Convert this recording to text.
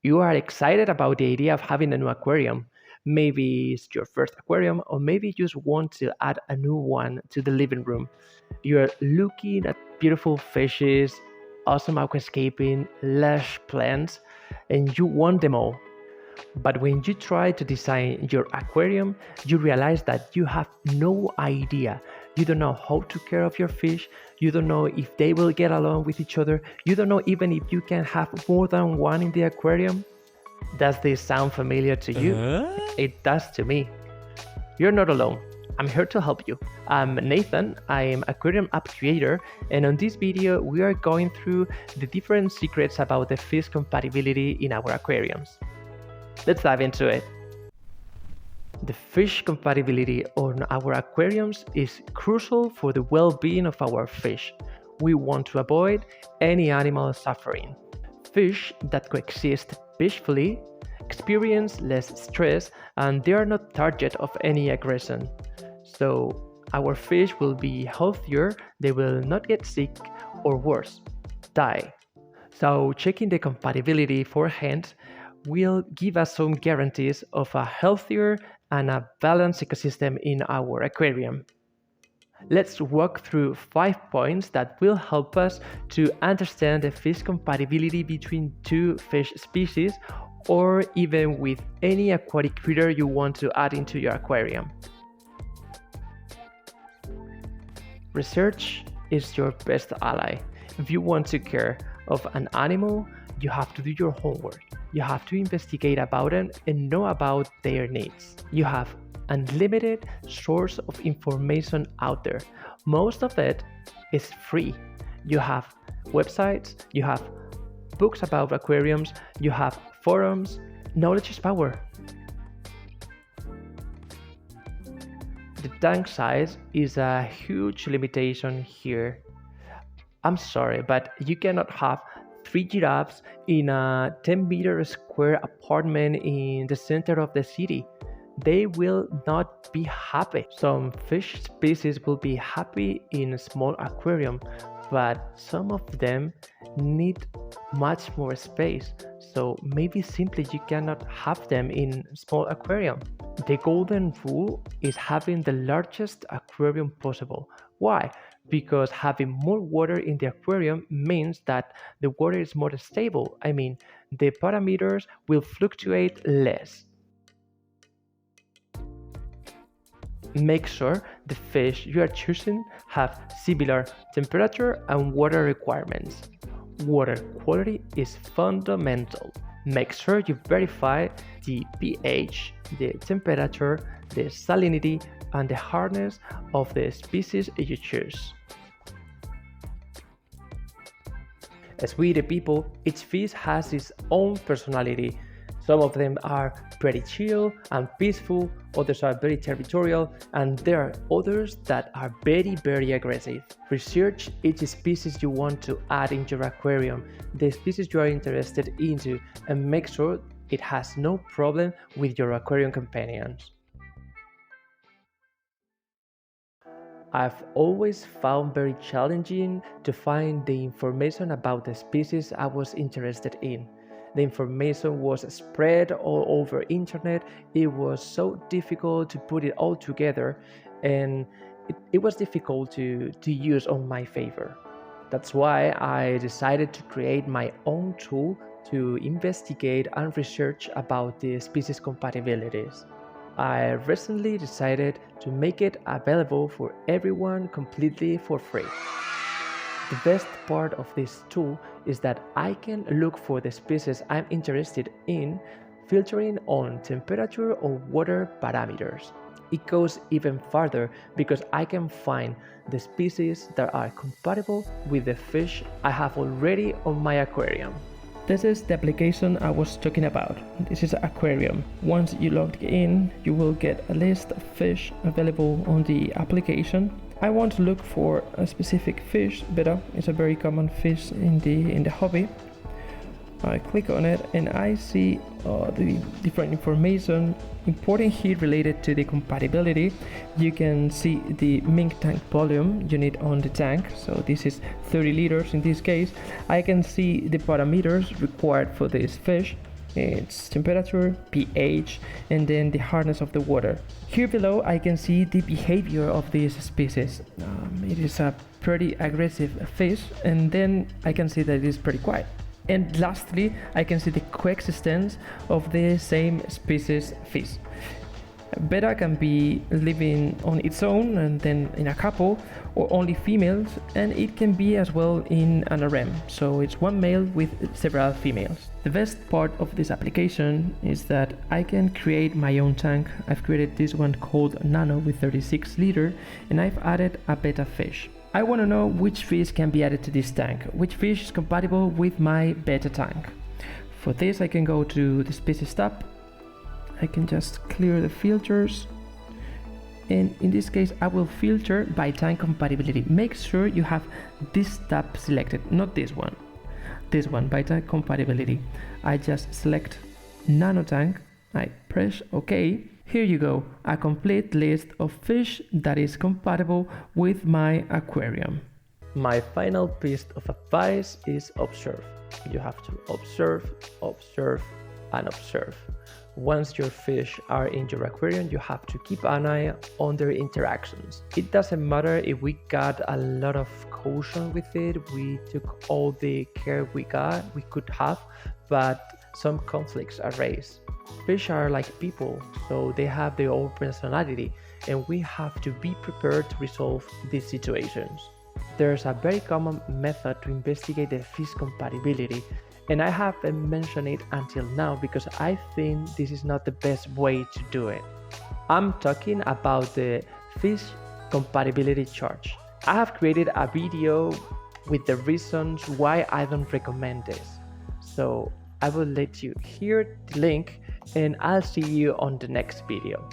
You are excited about the idea of having a new aquarium. Maybe it's your first aquarium, or maybe you just want to add a new one to the living room. You're looking at beautiful fishes, awesome aquascaping, lush plants, and you want them all. But when you try to design your aquarium, you realize that you have no idea. You don't know how to care of your fish. You don't know if they will get along with each other. You don't know even if you can have more than one in the aquarium. Does this sound familiar to you? It does to me. You're not alone. I'm here to help you. I'm Nathan, I'm aquarium app creator, and on this video we are going through the different secrets about the fish compatibility in our aquariums. Let's dive into it. The fish compatibility on our aquariums is crucial for the well-being of our fish. We want to avoid any animal suffering. Fish that coexist peacefully experience less stress and they are not target of any aggression. So our fish will be healthier, they will not get sick or worse, die. So checking the compatibility beforehand will give us some guarantees of a healthier and a balanced ecosystem in our aquarium. Let's walk through 5 points that will help us to understand the fish compatibility between two fish species or even with any aquatic critter you want to add into your aquarium. Research is your best ally. If you want to care of an animal, you have to do your homework. You have to investigate about them and know about their needs. You have unlimited source of information out there. Most of it is free. You have websites, you have books about aquariums, you have forums. Knowledge is power. The tank size is a huge limitation here. I'm sorry, but you cannot have 3 giraffes in a 10-meter square apartment in the center of the city. They will not be happy. Some fish species will be happy in a small aquarium, but some of them need much more space. So maybe simply you cannot have them in a small aquarium. The golden rule is having the largest aquarium possible. Why? Because having more water in the aquarium means that the water is more stable. I mean, the parameters will fluctuate less. Make sure the fish you are choosing have similar temperature and water requirements. Water quality is fundamental. Make sure you verify the pH, the temperature, the salinity, and the hardness of the species you choose. As we the people, each fish has its own personality. Some of them are pretty chill and peaceful, others are very territorial, and there are others that are very aggressive. Research each species you want to add in your aquarium, the species you are interested into, and make sure it has no problem with your aquarium companions. I've always found very challenging to find the information about the species I was interested in. The information was spread all over internet. It was so difficult to put it all together, and it was difficult to use on my favor. That's why I decided to create my own tool to investigate and research about the species compatibilities. I recently decided to make it available for everyone completely for free. The best part of this tool is that I can look for the species I'm interested in, filtering on temperature or water parameters. It goes even farther because I can find the species that are compatible with the fish I have already on my aquarium. This is the application I was talking about. This is Aquarium. Once you log in, you will get a list of fish available on the application. I want to look for a specific fish. Betta is a very common fish in the hobby. I click on it and I see the different information important here related to the compatibility. You can see the mink tank volume you need on the tank, so this is 30 liters in this case. I can see the parameters required for this fish. its temperature, pH, and then the hardness of the water. Here below I can see the behavior of this species. It is a pretty aggressive fish, and then I can see that it is pretty quiet. And lastly, I can see the coexistence of the same species fish. Beta can be living on its own and then in a couple, or only females, and it can be as well in an harem, so it's one male with several females. The best part of this application is that I can create my own tank. I've created this one called Nano with 36 liter, and I've added a beta fish. I want to know which fish can be added to this tank, which fish is compatible with my beta tank. For this I can go to the species tab. I can just clear the filters, and in this case I will filter by tank compatibility. Make sure you have this tab selected, not this one by tank compatibility. I just select nano tank, I press OK. Here you go, a complete list of fish that is compatible with my aquarium. My final piece of advice is observe. You have to observe, and observe. Once your fish are in your aquarium, you have to keep an eye on their interactions. It doesn't matter if we got a lot of caution with it, we took all the care we could have, but some conflicts arise. Fish are like people, so they have their own personality, and we have to be prepared to resolve these situations. There's a very common method to investigate the fish compatibility, and I haven't mentioned it until now because I think this is not the best way to do it. I'm talking about the fish compatibility chart. I have created a video with the reasons why I don't recommend this. So I will let you hear the link, and I'll see you on the next video.